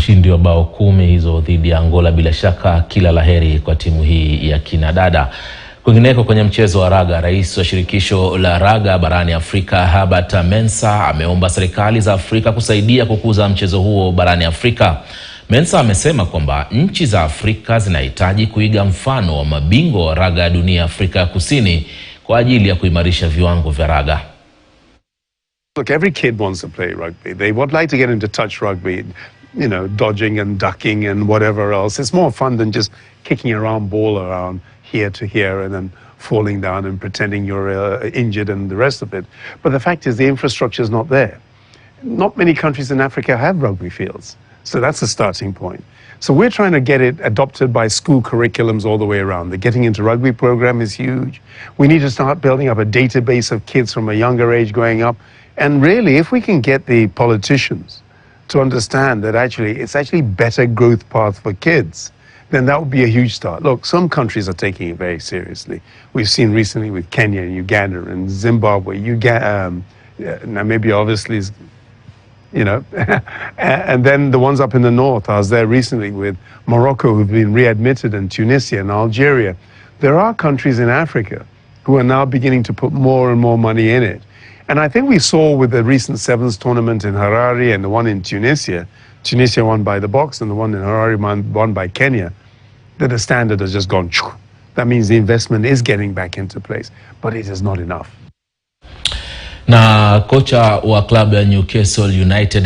ushindi wa bao 10 hizo dhidi ya Angola. Bila shaka kila laheri kwa timu hii ya kinadada. Kwingineko kwenye mchezo wa raga, rais wa shirikisho la raga barani Afrika Herbert Mensah ameomba serikali za Afrika kusaidia kukuza mchezo huo barani Afrika. Mensah amesema kwamba nchi za Afrika zinahitaji kuiga mfano wa mabingwa wa raga ya dunia Afrika ya Kusini kwa ajili ya kuimarisha viwango vya raga. Look, every kid wants to play rugby. They would like to get into touch rugby, you know, dodging and ducking and whatever else. It's more fun than just kicking around, ball around here to here and then falling down and pretending you're injured and the rest of it. But the fact is the infrastructure is not there. Not many countries in Africa have rugby fields. So that's a starting point. So we're trying to get it adopted by school curriculums all the way around. The Getting Into Rugby program is huge. We need to start building up a database of kids from a younger age going up. And really, if we can get the politicians to understand that it's actually better growth path for kids, then that would be a huge start. Look, some countries are taking it very seriously. We've seen recently with Kenya and Uganda and Zimbabwe. Namibia obviously is, you know, and then the ones up in the north. I was there recently with Morocco, who've been readmitted, and Tunisia and Algeria. There are countries in Africa who are now beginning to put more and more money in it. And I think we saw with the recent Sevens tournament in Harare and the one in Tunisia won by the box and the one in Harare won by Kenya, that the standard has just gone. That means the investment is getting back into place, but it is not enough. Na kocha wa klabu ya Newcastle United